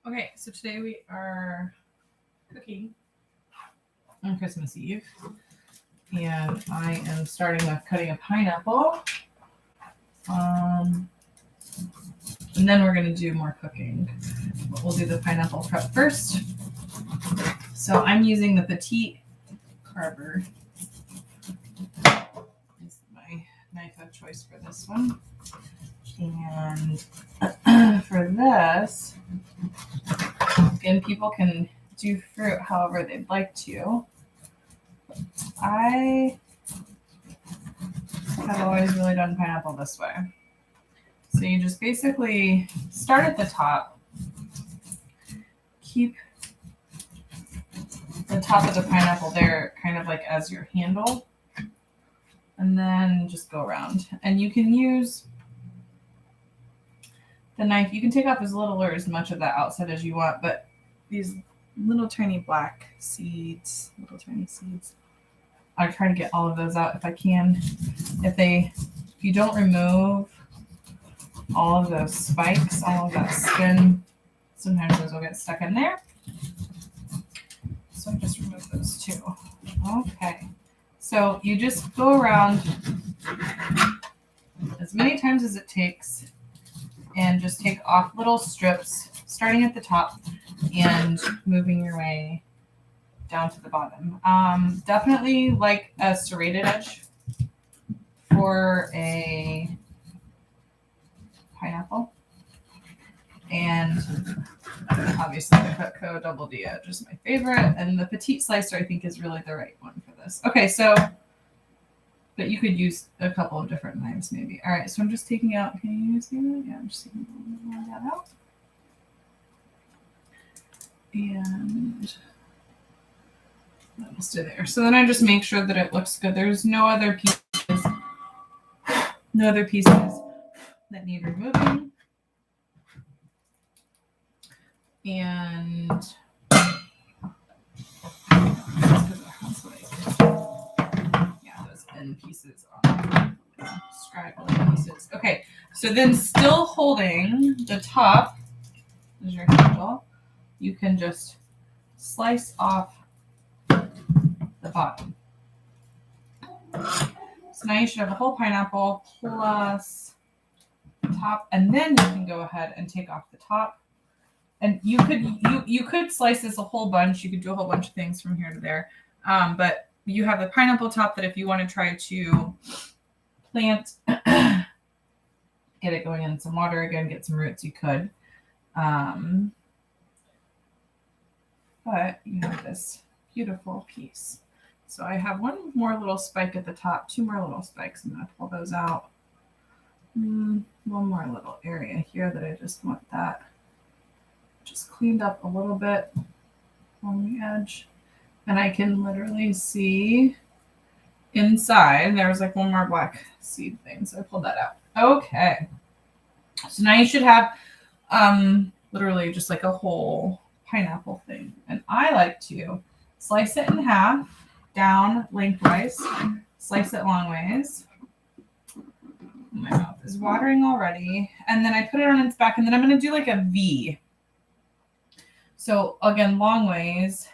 Okay, so today we are cooking on Christmas Eve, and I am starting with cutting a pineapple. Um, and then we're going to do more cooking. But we'll do the pineapple prep first. So I'm using the petite carver. This is my knife of choice for this one. And for this, again, people can do fruit however they'd like to. I have always really done pineapple this way. So you just basically start at the top, keep the top of the pineapple there kind of like as your handle, and then just go around. And you can use the knife, you can take off as little or as much of that outside as you want, but these little tiny black seeds, I try to get all of those out if I can. If you don't remove all of those spikes, all of that skin, sometimes those will get stuck in there. So I just remove those too. Okay. So you just go around as many times as it takes and just take off little strips, starting at the top and moving your way down to the bottom. Definitely like a serrated edge for a pineapple. And obviously the Cutco Double D Edge is my favorite. And the petite slicer I think is really the right one for this. Okay, so, but you could use a couple of different knives maybe. All right, so I'm just taking out, can you see that? Yeah, I'm just taking a little bit more of that out. And that'll stay there. So then I just make sure that it looks good. There's no other pieces that need removing. And those end pieces are scraggly pieces. Okay, so then still holding the top as your handle, you can just slice off the bottom. So now you should have a whole pineapple plus the top, and then you can go ahead and take off the top. And you could slice this a whole bunch. You could do a whole bunch of things from here to there. But you have the pineapple top that if you want to try to plant, get it going in some water again, get some roots, you could. But you have this beautiful piece. So I have one more little spike at the top, two more little spikes. I'm going to pull those out. One more little area here that I just want that just cleaned up a little bit on the edge. And I can literally see inside. There was like one more black seed thing, so I pulled that out. Okay. So now you should have literally just like a whole pineapple thing. And I like to slice it in half, down lengthwise, slice it long ways. My mouth is watering already. And then I put it on its back, and then I'm going to do like a V. So again, long ways,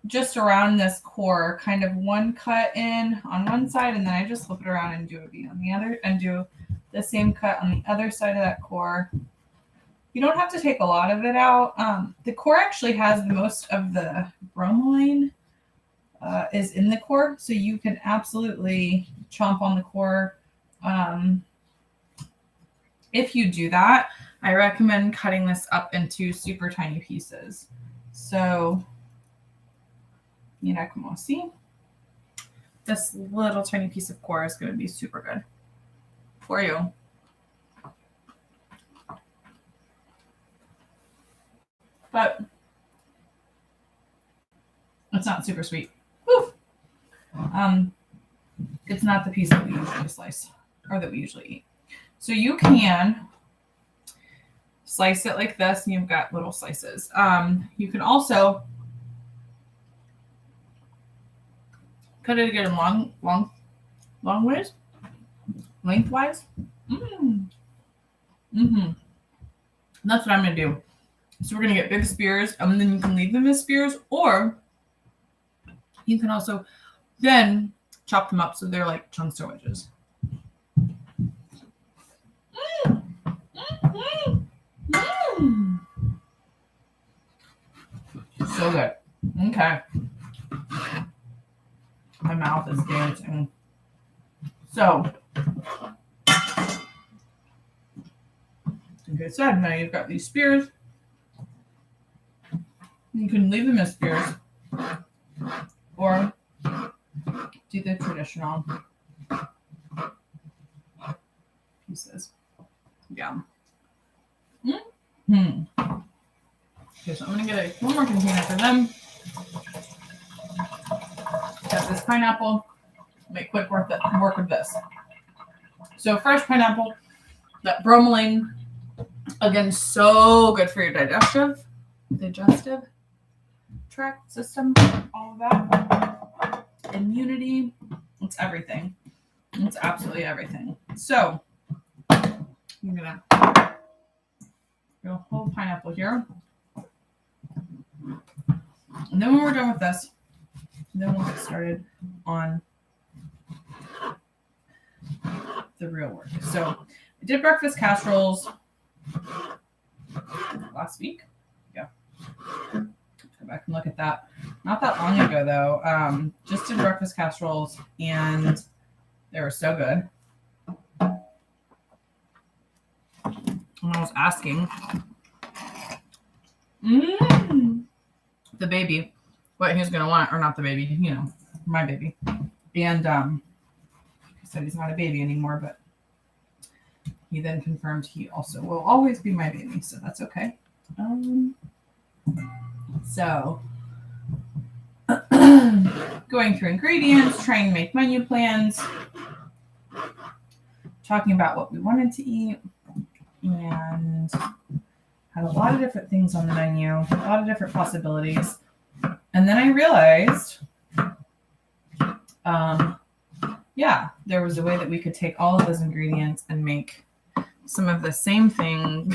just around this core, kind of one cut in on one side, and then I just flip it around and do a V on the other, and do the same cut on the other side of that core. You don't have to take a lot of it out. The core actually has the most of the bromelain is in the core, so you can absolutely chomp on the core. If you do that, I recommend cutting this up into super tiny pieces. So, mira como así. This little tiny piece of core is going to be super good for you. But it's not super sweet. Woo! It's not the piece that we usually slice or that we usually eat. So you can slice it like this, and you've got little slices. You can also cut it again long ways, lengthwise. That's what I'm gonna do. So we're going to get big spears, and then you can leave them as spears, or you can also then chop them up so they're like chunks or wedges. So good. Okay. My mouth is dancing. So, like I said, now you've got these spears. You can leave them as spears, or do the traditional pieces. Yeah. Okay, so I'm going to get one more container for them. Got this pineapple. Make quick work with this. So fresh pineapple, that bromelain, again, so good for your digestive tract system, all of that. Immunity, it's everything. It's absolutely everything. So I'm gonna get a whole pineapple here. And then when we're done with this, then we'll get started on the real work. So I did breakfast casseroles last week. Yeah. Go back and look at that. Not that long ago though. Just did breakfast casseroles and they were so good. And I was asking the baby what he was gonna want, or not the baby, you know, my baby. And he said he's not a baby anymore, but he then confirmed he also will always be my baby, so that's okay. So going through ingredients, trying to make menu plans, talking about what we wanted to eat, and had a lot of different things on the menu, a lot of different possibilities. And then I realized, there was a way that we could take all of those ingredients and make some of the same thing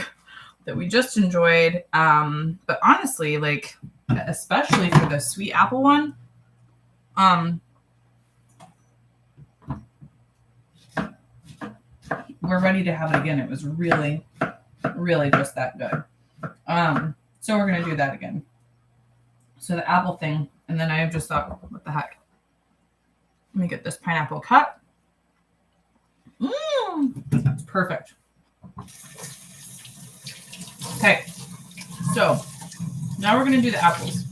that we just enjoyed. But honestly, like, especially for the sweet apple one, we're ready to have it again. It was really, really just that good. So we're going to do that again. So the apple thing, and then I just thought, what the heck? Let me get this pineapple cut. That's perfect. Okay, so now we're going to do the apples.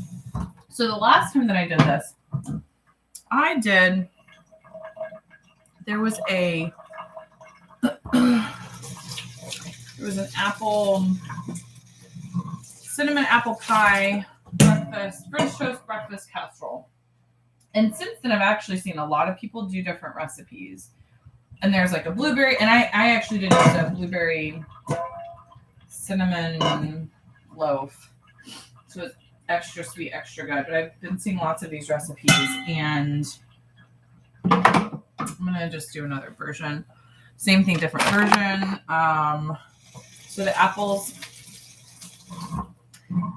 So the last time that I did this, there was an cinnamon apple pie breakfast, French toast breakfast casserole. And since then, I've actually seen a lot of people do different recipes. And there's like a blueberry, and I actually did just a blueberry cinnamon loaf. So it's extra sweet, extra good. But I've been seeing lots of these recipes, and I'm going to just do another version. Same thing, different version. So the apples,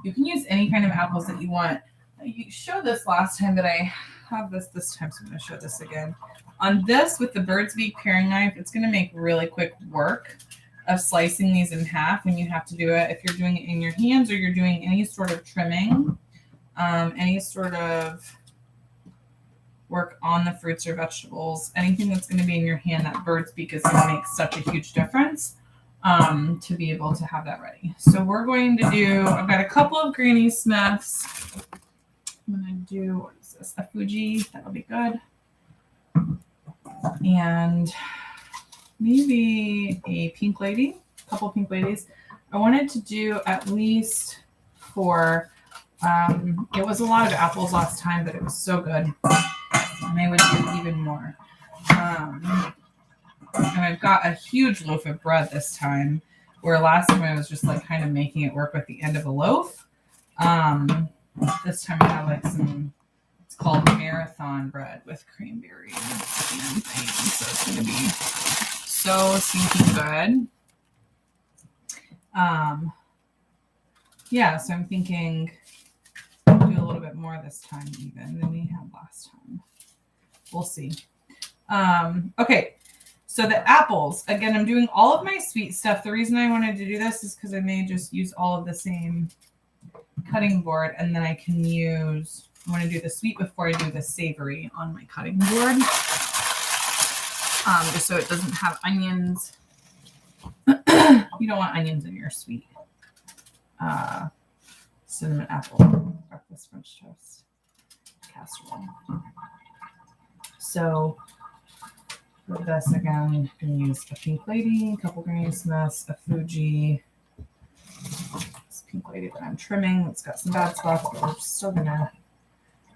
you can use any kind of apples that you want. You showed this last time, but I have this time, so I'm going to show this again. On this, with the bird's beak paring knife, it's going to make really quick work of slicing these in half when you have to do it. If you're doing it in your hands or you're doing any sort of trimming, any sort of work on the fruits or vegetables, anything that's going to be in your hand, that bird's beak is going to make such a huge difference to be able to have that ready. So we're going to do, I've got a couple of Granny Smiths. I'm going to do, what is this, a Fuji, that'll be good. And maybe a pink lady, a couple pink ladies. I wanted to do at least 4. It was a lot of apples last time, but it was so good. And I would do even more. And I've got a huge loaf of bread this time, where last time I was just like kind of making it work with the end of a loaf. This time I have like some, it's called marathon bread with cranberries and things. So it's going to be so stinking good. Yeah, so I'm thinking do a little bit more this time even than we had last time. We'll see. Okay, so the apples. Again, I'm doing all of my sweet stuff. The reason I wanted to do this is because I may just use all of the same cutting board, and then I can use, I want to do the sweet before I do the savory on my cutting board. Just so it doesn't have onions. You don't want onions in your sweet cinnamon apple breakfast French toast casserole. So for this, again, you can use a Pink Lady, a couple Granny Smiths, a Fuji. This Pink Lady that I'm trimming, it's got some bad spots, but we're still gonna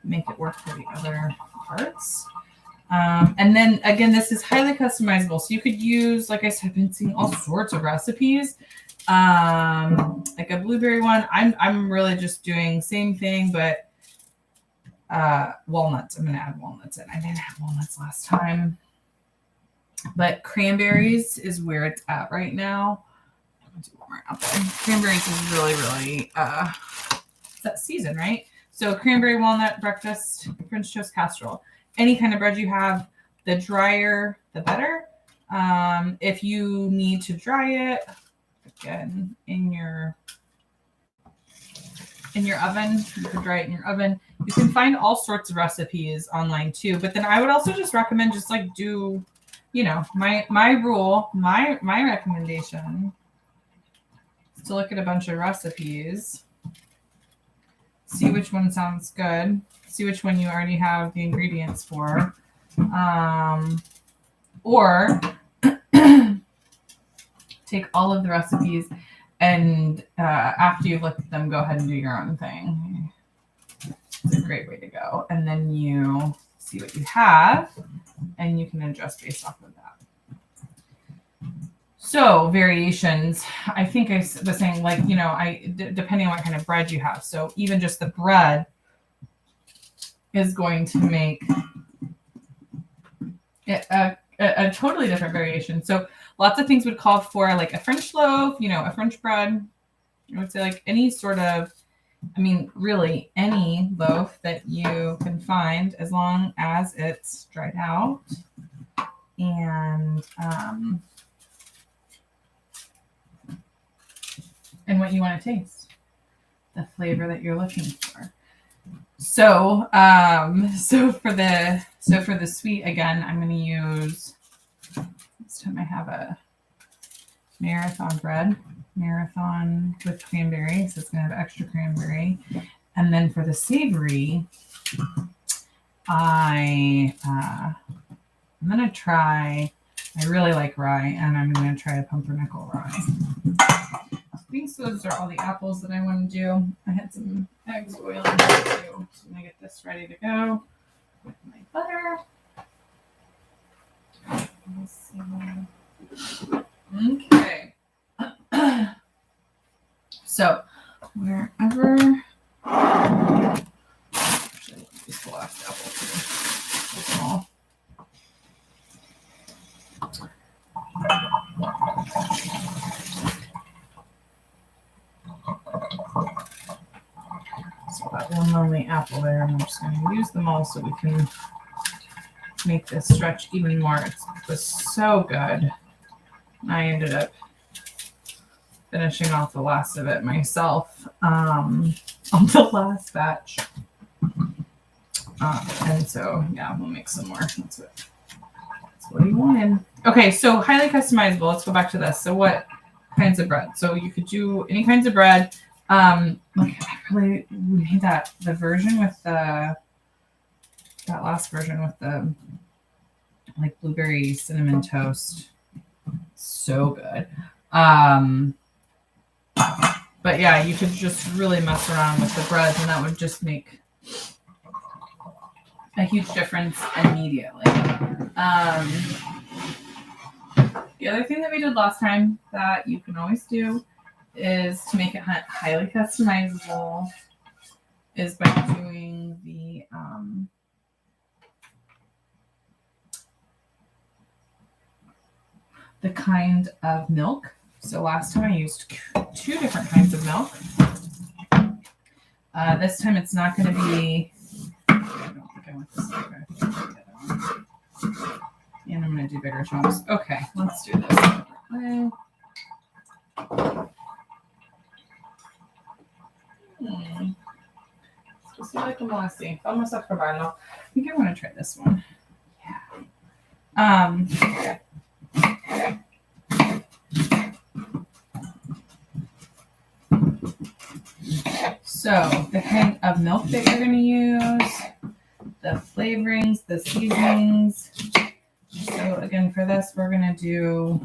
make it work for the other parts. And then again, this is highly customizable. So you could use, like I said, I've been seeing all sorts of recipes. Like a blueberry one. I'm really just doing same thing, but walnuts. I'm gonna add walnuts in. I didn't have walnuts last time. But cranberries is where it's at right now. I'm gonna do one more apple. Cranberries is really, really that season, right? So cranberry walnut breakfast French toast casserole. Any kind of bread you have, the drier, the better. If you need to dry it, again, in your oven, you can dry it in your oven. You can find all sorts of recipes online too. But then I would also just recommend just like do, you know, my recommendation is to look at a bunch of recipes, see which one sounds good, see which one you already have the ingredients for, or take all of the recipes and after you've looked at them, go ahead and do your own thing. It's a great way to go. And then you see what you have and you can adjust based off of that. So variations, I think I was saying, like, you know, depending on what kind of bread you have. So even just the bread is going to make it a totally different variation. So lots of things would call for like a French loaf, you know, a French bread. I would say like any sort of, I mean, really any loaf that you can find as long as it's dried out and what you want to taste, the flavor that you're looking for. So, for the sweet, again, I'm going to use, this time I have a marathon bread, marathon with cranberry. So it's going to have extra cranberry. And then for the savory, I'm going to try, I really like rye, and I'm going to try a pumpernickel rye. I think those are all the apples that I want to do. I had some eggs boiling too. So I'm going to get this ready to go with my butter. Let's see. Okay. So wherever, actually, use the last apple too. Small. So that one lonely apple there, I'm just going to use them all so we can make this stretch even more. It was so good. I ended up finishing off the last of it myself on the last batch. And so, yeah, we'll make some more. That's what he wanted. Okay, so highly customizable. Let's go back to this. So what kinds of bread? So you could do any kinds of bread. Like we made the version with that last version with the like blueberry cinnamon toast. So good. But yeah, you could just really mess around with the bread and that would just make a huge difference immediately. The other thing that we did last time that you can always do is to make it highly customizable is by doing the kind of milk. So last time I used 2 different kinds of milk. This time it's not going to be, I don't think I want this. Okay. And I'm going to do bigger chunks. Okay, let's do this. Just like a mossy. Vamos a probarlo. I think I want to try this one. Yeah. So the kind of milk that you're going to use, the flavorings, the seasonings. So again, for this, we're going to do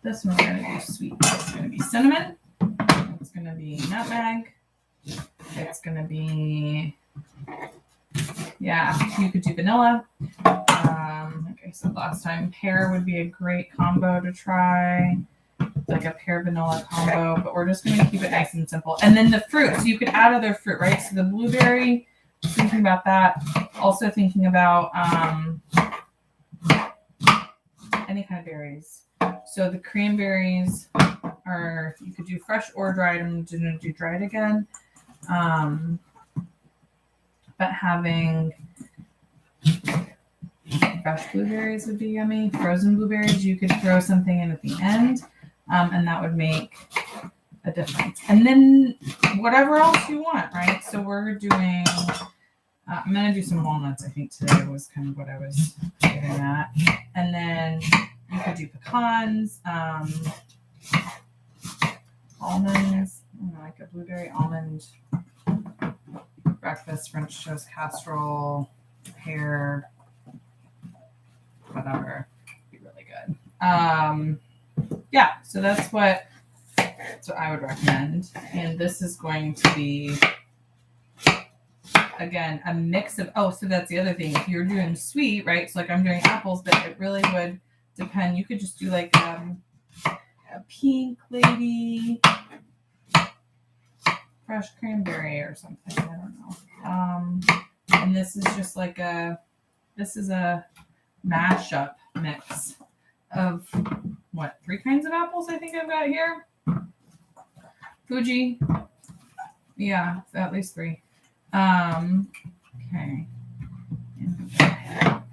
this one. We're going to do sweet. It's going to be cinnamon. It's going to be nutmeg. It's going to be, yeah, you could do vanilla. Like I said last time, pear would be a great combo to try. Like a pear vanilla combo, but we're just going to keep it nice and simple. And then the fruit, so you could add other fruit, right? So the blueberry, thinking about that. Also thinking about any kind of berries. So the cranberries are, you could do fresh or dried. I'm going to do dried again. But having fresh blueberries would be yummy. Frozen blueberries, you could throw something in at the end, and that would make a difference. And then whatever else you want, right? So we're doing, I'm going to do some walnuts, I think today was kind of what I was getting at. And then you could do pecans, almonds, like a blueberry almond breakfast, French toast casserole, pear, whatever, be really good. Yeah, so that's what I would recommend. And this is going to be, again, a mix of, so that's the other thing. If you're doing sweet, right? So like I'm doing apples, but it really would depend. You could just do like a pink lady, fresh cranberry or something. I don't know. And this is just like this is a mashup mix of what, 3 kinds of apples I think I've got here. Fuji. Yeah, at least 3. Okay.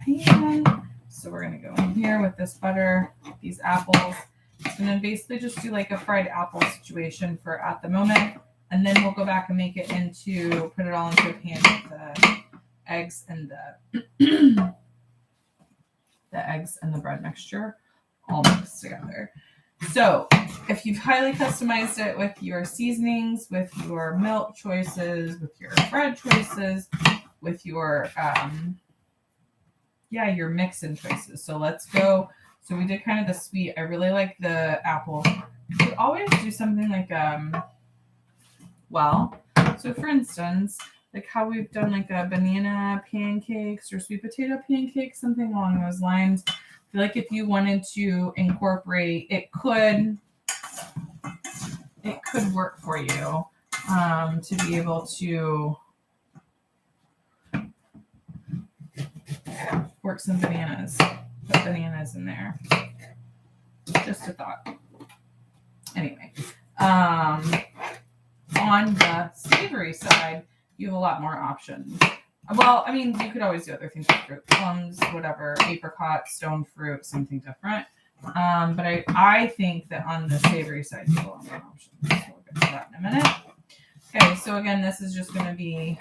Pan. So we're going to go in here with this butter, these apples. It's going to basically just do like a fried apple situation for at the moment. And then we'll go back and make it into, put it all into a pan with the eggs and the eggs and the bread mixture all mixed together. So if you've highly customized it with your seasonings, with your milk choices, with your bread choices, with your, your mix-in choices. So let's go. So we did kind of the sweet. I really like the apple. You could always do something like, so for instance, like how we've done like a banana pancakes or sweet potato pancakes, something along those lines. I feel like if you wanted to incorporate, it could work for you to be able to work some bananas, put bananas in there. Just a thought. Anyway, on the savory side, you have a lot more options. Well, I mean, you could always do other things like fruit, plums, whatever, apricot, stone fruit, something different. But I think that on the savory side, you have a lot more options. So we'll get to that in a minute. Okay, so again, this is just going to be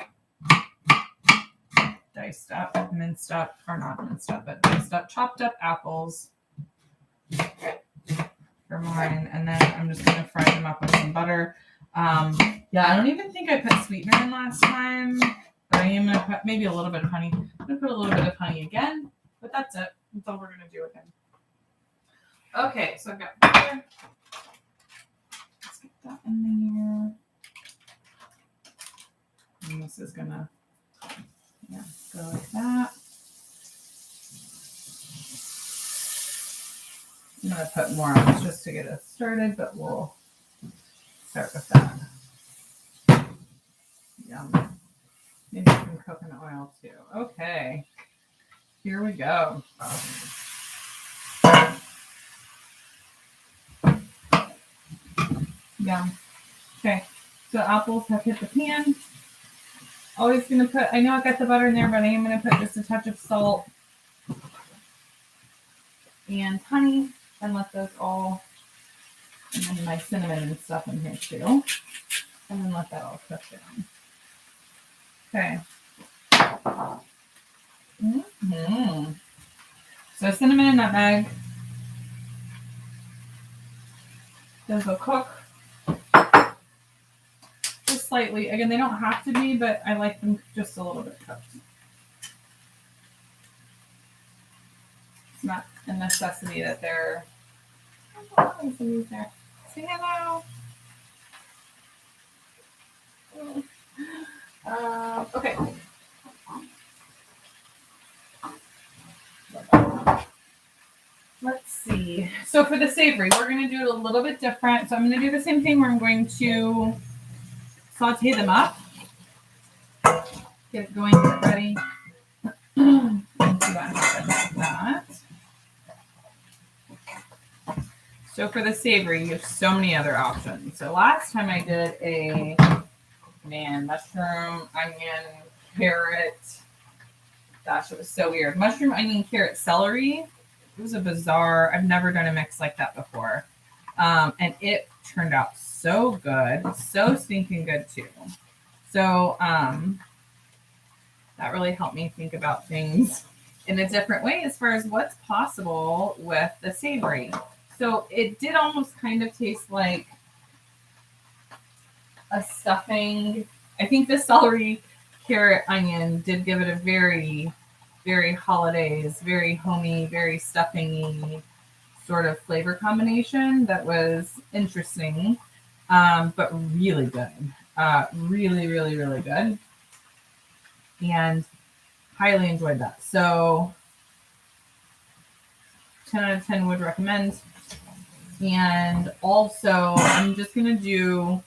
diced up, minced up, or not minced up, but diced up, chopped up apples for mine. And then I'm just going to fry them up with some butter. I don't even think I put sweetener in last time, but I am going to put maybe a little bit of honey. I'm going to put a little bit of honey again, but that's it. That's all we're going to do again. Okay, so I've got butter. Let's get that in there. And this is going to go like that. I'm going to put more on just to get us started, but we'll start with that. Yum. Maybe some coconut oil too. Okay, here we go. Yeah. Okay. So apples have hit the pan. Always going to put, I know I got the butter in there, but I am going to put just a touch of salt and honey and let those all, and then my cinnamon and stuff in here too. And then let that all cook down. Okay. Mm-hmm. So cinnamon and nutmeg. Those will cook just slightly. Again, they don't have to be, but I like them just a little bit cooked. It's not a necessity that they're. Say hello. Okay. Let's see. So for the savory, we're going to do it a little bit different. So I'm going to do the same thing where I'm going to saute them up. Get it going, get it ready. And see what happens with that. So for the savory, you have so many other options. So last time I did a mushroom, onion, carrot. Gosh, it was so weird. Mushroom, onion, carrot, celery. It was a bizarre, I've never done a mix like that before. And it turned out so good, so stinking good too. So that really helped me think about things in a different way as far as what's possible with the savory. So it did almost kind of taste like a stuffing. I think the celery, carrot, onion did give it a very, very holidays, very homey, very stuffing-y sort of flavor combination that was interesting, but really good. Really, really, really good. And highly enjoyed that. So 10 out of 10 would recommend. And also, I'm just going to do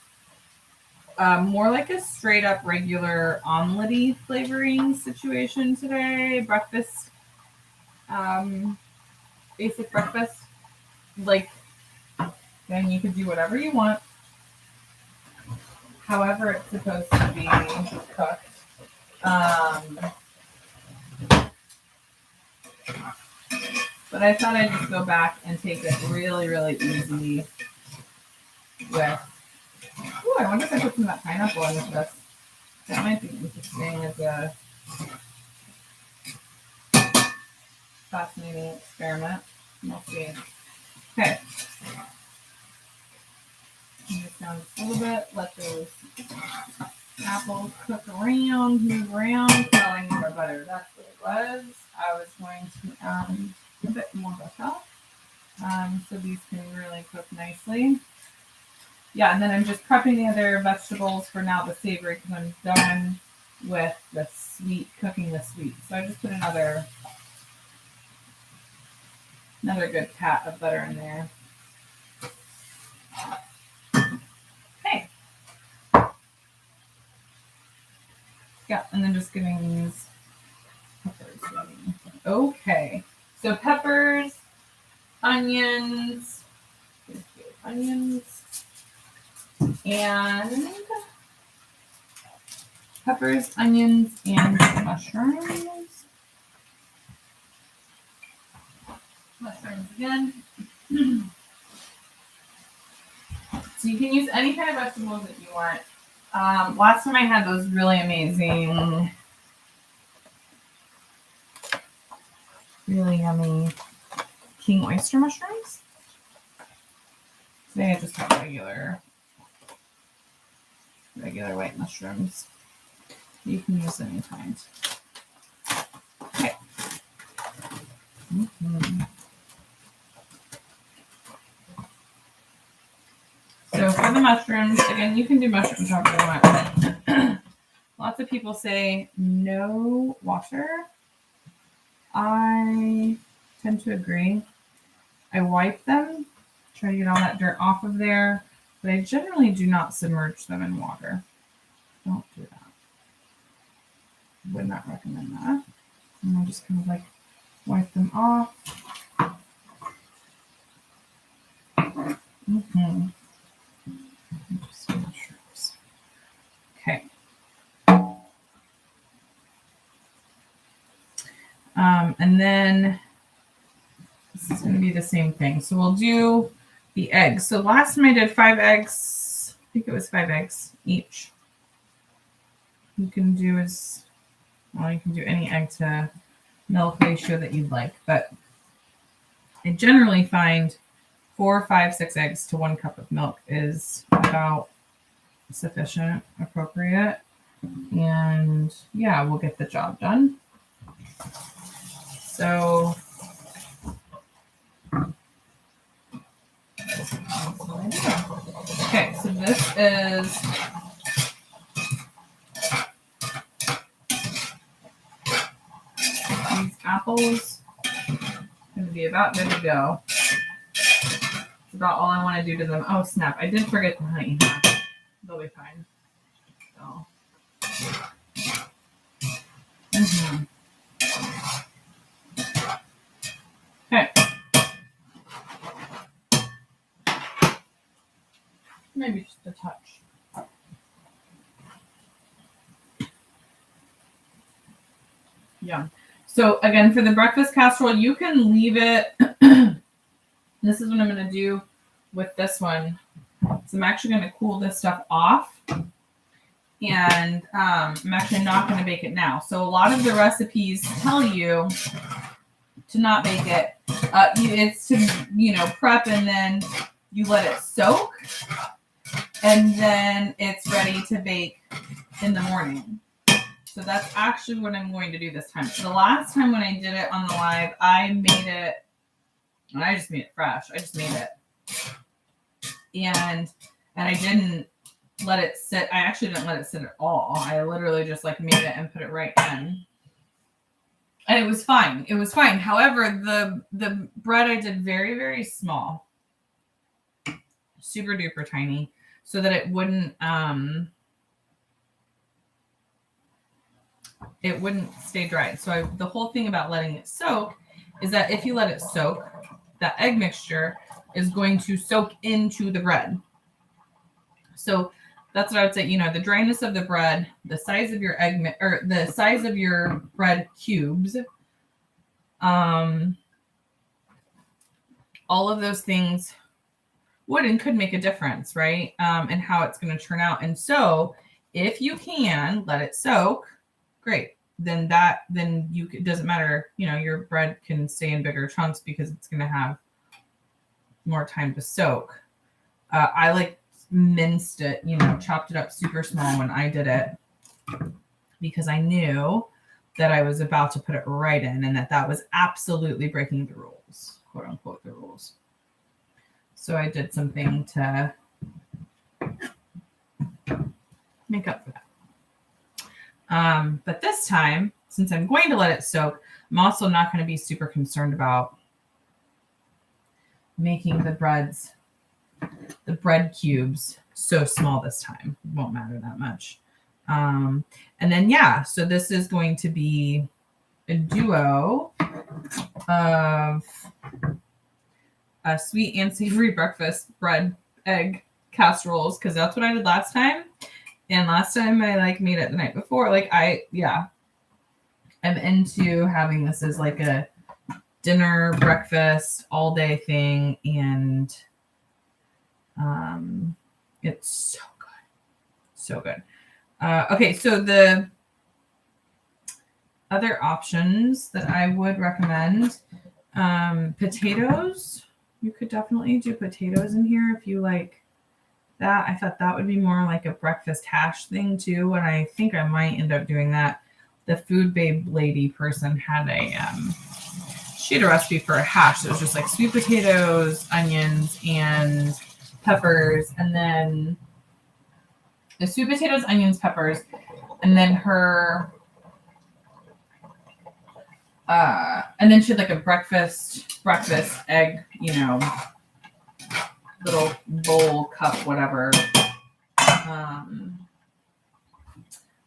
more like a straight up regular omelet-y flavoring situation today. Breakfast, basic breakfast. Like, then you could do whatever you want, however it's supposed to be cooked. But I thought I'd just go back and take it really, really easy with. Oh, I wonder if I put some of that pineapple in with this. That might be interesting as a fascinating experiment. We'll see. Okay. Just down just a little bit. Let those apples cook around, move around. Oh, I need more butter. That's what it was. I was going to add a bit more butter. So these can really cook nicely. Yeah, and then I'm just prepping the other vegetables for now the savory because I'm done with the sweet, cooking the sweet. So I just put another good pat of butter in there. Okay. Yeah, and then just getting these peppers ready. Okay. So peppers, onions, and peppers, onions, and mushrooms. Mushrooms again. So you can use any kind of vegetables that you want. Last time I had those really amazing, really yummy king oyster mushrooms. Today I just have regular white mushrooms. You can use any kind. Okay. Mm-hmm. So for the mushrooms, again, you can do mushrooms however you want. Lots of people say no water. I tend to agree. I wipe them, try to get all that dirt off of there, but I generally do not submerge them in water. Don't do that. Would not recommend that. And I'll just kind of like wipe them off. Mm-hmm. then this is going to be the same thing. So we'll do the eggs. So last time I did 5 eggs. I think it was 5 eggs each. You can do you can do any egg to milk ratio that you'd like. But I generally find 4, 5, 6 eggs to 1 cup of milk is about sufficient, appropriate. And yeah, we'll get the job done. So okay, so this is these apples going to be about good to go. It's about all I want to do to them. Oh snap, I did forget the honey. They'll be fine. So. Okay. Maybe just a touch. Yeah. So again, for the breakfast casserole, you can leave it. This is what I'm going to do with this one. So I'm actually going to cool this stuff off. And I'm actually not going to bake it now. So a lot of the recipes tell you to not bake it. It's to, prep and then you let it soak. And then it's ready to bake in the morning. So that's actually what I'm going to do this time. The last time when I did it on the live, I made it, and I just made it fresh. I just made it. And I didn't let it sit. I actually didn't let it sit at all. I literally just made it and put it right in. And it was fine. It was fine. However, the bread I did very, very small. Super duper tiny. So that it wouldn't stay dried. So the whole thing about letting it soak is that if you let it soak, that egg mixture is going to soak into the bread. So that's what I would say. The dryness of the bread, the size of your the size of your bread cubes, all of those things would and could make a difference, right? And how it's going to turn out. And so if you can let it soak, great. Then it doesn't matter. Your bread can stay in bigger chunks because it's going to have more time to soak. I minced it, chopped it up super small when I did it because I knew that I was about to put it right in and that was absolutely breaking the rules, quote unquote, the rules. So I did something to make up for that. But this time, since I'm going to let it soak, I'm also not going to be super concerned about making the bread cubes so small this time. It won't matter that much. And then, so this is going to be a duo of a sweet and savory breakfast bread egg casseroles, because that's what I did last time. And last time I made it the night before. I'm into having this as a dinner, breakfast, all day thing. And it's so good. So good. Okay, so the other options that I would recommend, potatoes. You could definitely do potatoes in here if you like that. I thought that would be more like a breakfast hash thing too, and I think I might end up doing that. The Food Babe lady person had she had a recipe for a hash. It was just sweet potatoes, onions, and peppers, and then the sweet potatoes, onions, peppers, and then her and then she had a breakfast egg, little bowl cup, whatever.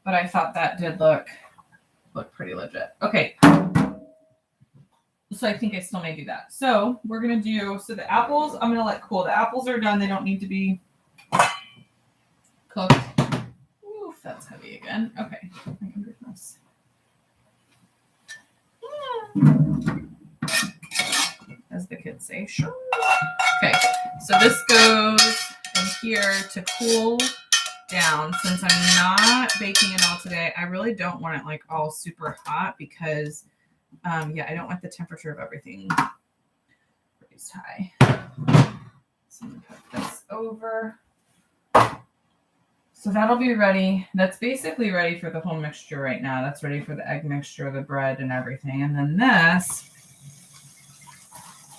But I thought that did look pretty legit. Okay. So I think I still may do that. So we're going to do, the apples, I'm going to let cool. The apples are done. They don't need to be cooked. Oof, that's heavy again. Okay. My goodness. as the kids say. Sure. Okay, so this goes in here to cool down. Since I'm not baking it all today, I really don't want it like all super hot because, yeah, I don't want the temperature of everything raised high. So I'm gonna put this over. So that'll be ready. That's basically ready for the whole mixture right now. That's ready for the egg mixture, the bread, and everything. And then this,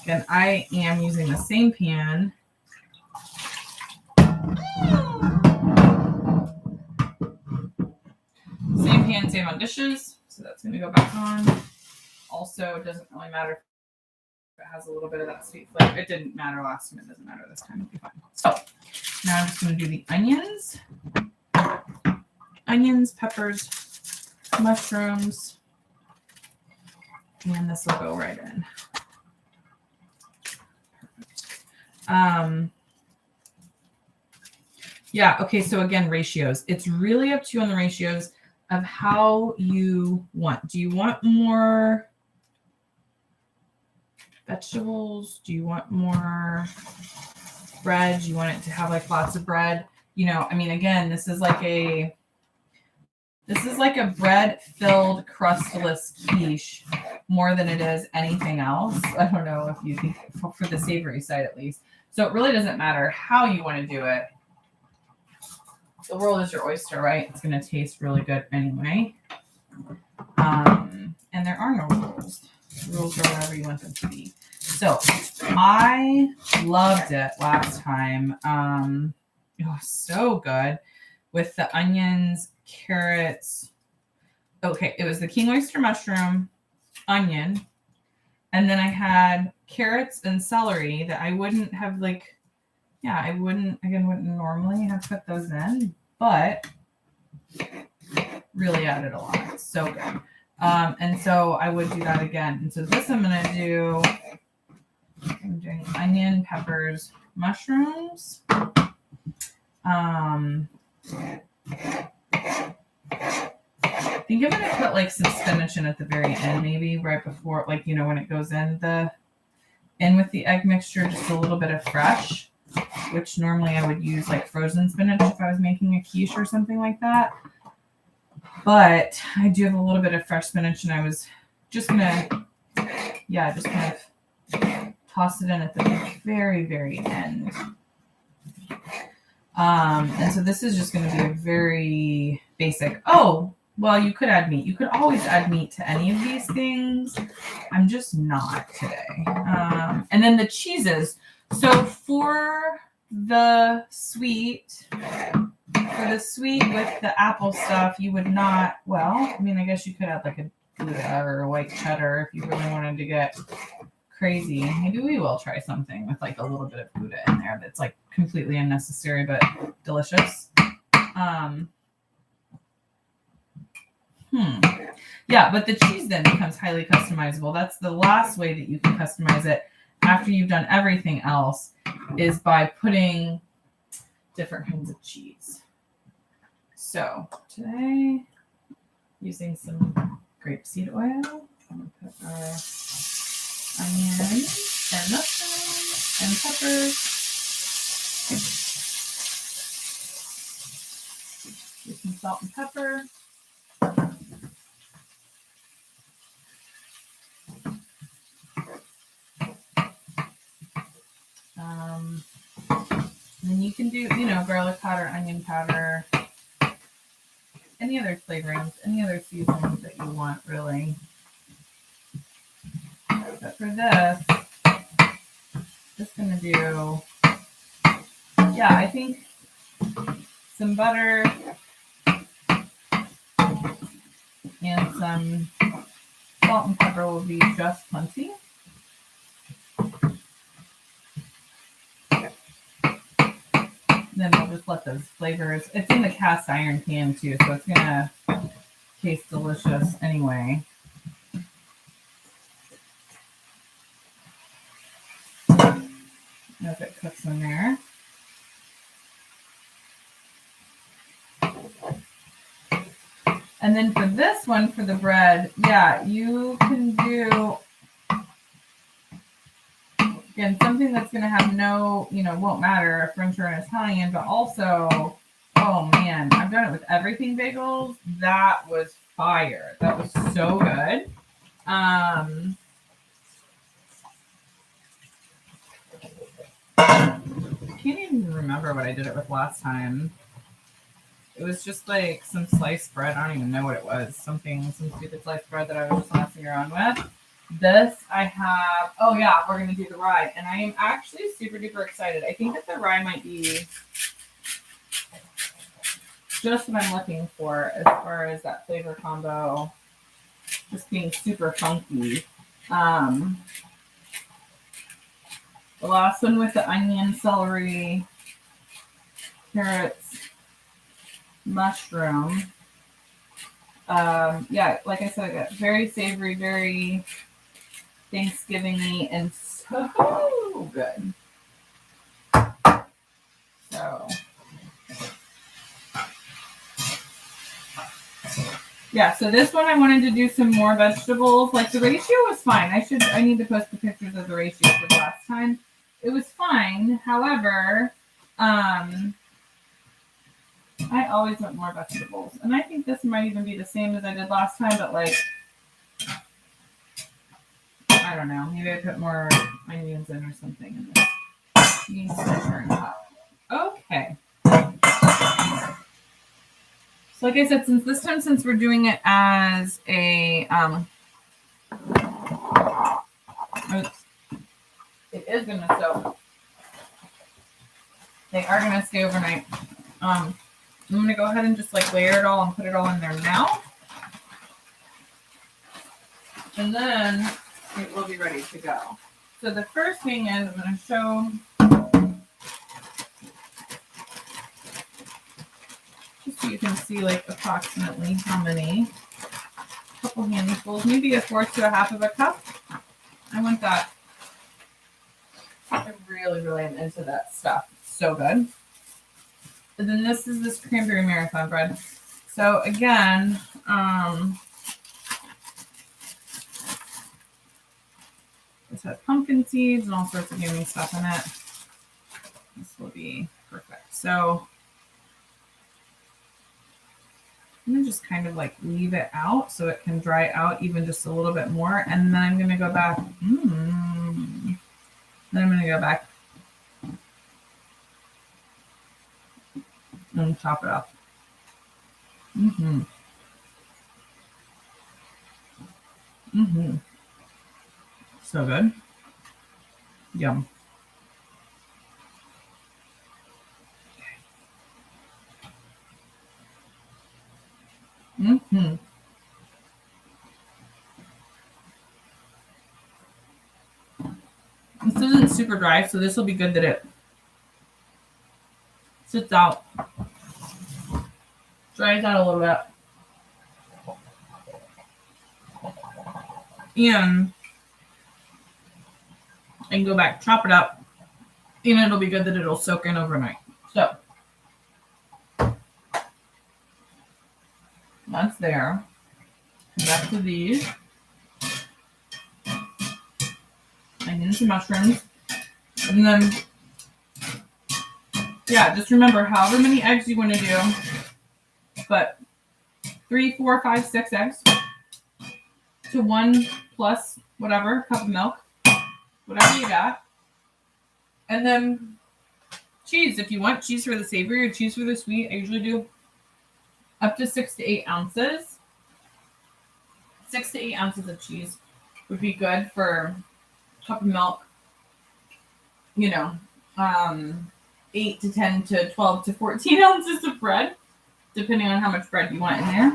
again, I am using the same pan. Same pan, same on dishes. So that's going to go back on. Also, it doesn't really matter if it has a little bit of that sweet flavor. It didn't matter last time. It doesn't matter this time. It'll be fine. So now I'm just going to do the onions. Onions, peppers, mushrooms, and this will go right in. Yeah, okay, so again, ratios. It's really up to you on the ratios of how you want. Do you want more vegetables? Do you want more bread? Do you want it to have like lots of bread? You know, I mean, again, this is like a bread-filled crustless quiche more than it is anything else. I don't know if you think for the savory side at least. So it really doesn't matter how you want to do it. The world is your oyster, right? It's going to taste really good anyway. And there are no rules. The rules are whatever you want them to be. So I loved it last time. It was so good with the onions, carrots. Okay, it was the king oyster mushroom, onion, and then I had carrots and celery that I wouldn't have I wouldn't normally have put those in, but really added a lot. It's so good. And so I would do that again. And so this I'm doing onion, peppers, mushrooms. I think I'm gonna put like some spinach in at the very end, maybe right before, like, you know, when it goes in with the egg mixture, just a little bit of fresh, which normally I would use like frozen spinach if I was making a quiche or something like that. But I do have a little bit of fresh spinach, and I was just gonna, just kind of toss it in at the very, very end. And so this is just going to be a very basic. Oh, well, you could add meat. You could always add meat to any of these things. I'm just not today. And then the cheeses. So for the sweet with the apple stuff, you would not, well, I mean, I guess you could add like a Gouda or a white cheddar if you really wanted to get crazy. Maybe we will try something with like a little bit of Gouda in there that's like completely unnecessary but delicious. Yeah, but the cheese then becomes highly customizable. That's the last way that you can customize it after you've done everything else, is by putting different kinds of cheese. So today, using some grapeseed oil, I'm going to put our onions and mushrooms and peppers. Use some salt and pepper. And then you can do, garlic powder, onion powder, any other flavorings, any other seasonings that you want, really. But for this, just going to do, I think some butter and some salt and pepper will be just plenty. Then we'll just let those flavors, it's in the cast iron pan too, so it's going to taste delicious anyway. As it cooks in there. And then for this one, for the bread, yeah, you can do, again, something that's going to have no, won't matter if French or an Italian, but also, oh man, I've done it with everything bagels. That was fire. That was so good. I can't even remember what I did it with last time. It was just like some sliced bread. I don't even know what it was. Some stupid sliced bread that I was just messing around with. This I have, oh yeah, we're going to do the rye. And I am actually super duper excited. I think that the rye might be just what I'm looking for as far as that flavor combo just being super funky. The last one with the onion, celery, carrots, mushroom. Yeah, like I said, I got very savory, very Thanksgiving-y, and so good. So, yeah, so this one I wanted to do some more vegetables. Like the ratio was fine. I need to post the pictures of the ratio for the last time. It was fine. However, I always want more vegetables. And I think this might even be the same as I did last time, but like, I don't know. Maybe I put more onions in or something in this. It needs to turn up. Okay. So like I said, since we're doing it as a, it is going to soak. They are going to stay overnight. I'm going to go ahead and just like layer it all and put it all in there now. And then it will be ready to go. So the first thing is I'm going to show, just so you can see like approximately how many, a couple handfuls, maybe a fourth to a half of a cup. I want that. I really, really am into that stuff. It's so good. And then this is this cranberry marathon bread. So again, this has pumpkin seeds and all sorts of yummy stuff in it. This will be perfect. So I'm going to just kind of like leave it out so it can dry out even just a little bit more. And then I'm going to go back. Then I'm going to go back and chop it up. So good. Yum. This isn't super dry, so this will be good that it sits out, dries out a little bit. And I can go back, chop it up, and it'll be good that it'll soak in overnight. So that's there. Back to these. Onions and mushrooms. And then, yeah, just remember however many eggs you want to do, but 3, 4, 5, 6 eggs to 1 plus whatever cup of milk, whatever you got. And then cheese, if you want cheese for the savory or cheese for the sweet, I usually do up to 6 to 8 ounces. 6 to 8 ounces of cheese would be good for a cup of milk, 8 to 10 to 12 to 14 ounces of bread, depending on how much bread you want in there.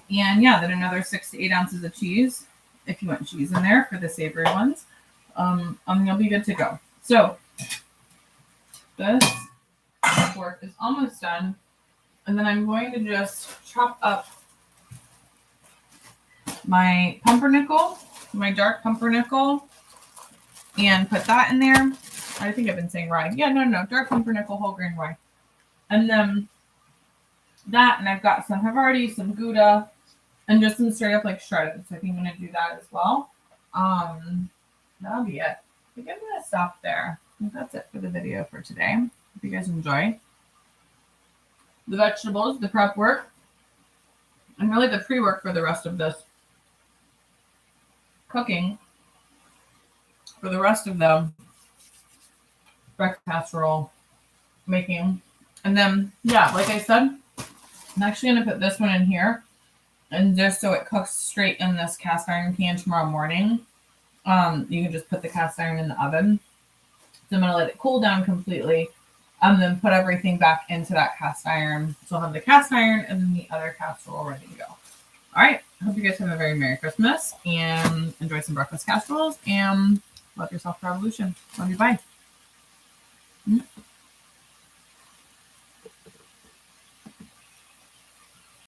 And yeah, then another 6 to 8 ounces of cheese, if you want cheese in there for the savory ones. You'll be good to go. So this pork is almost done. And then I'm going to just chop up my pumpernickel, my dark pumpernickel, and put that in there. I think I've been saying rye. Yeah, no, dark pumpernickel, whole grain rye. And then that, and I've got some Havarti, some Gouda, and just some straight up like shredded. So I think I'm gonna do that as well. That'll be it. I think I'm gonna stop there. I think that's it for the video for today. Hope you guys enjoy the vegetables, the prep work, and really the pre-work for the rest of this cooking. For the rest of the breakfast casserole making. And then, yeah, like I said, I'm actually going to put this one in here. And just so it cooks straight in this cast iron pan tomorrow morning, you can just put the cast iron in the oven. So I'm going to let it cool down completely and then put everything back into that cast iron. So I'll have the cast iron and then the other casserole ready to go. All right. I hope you guys have a very Merry Christmas and enjoy some breakfast casseroles and love yourself, revolution. Love you. Bye.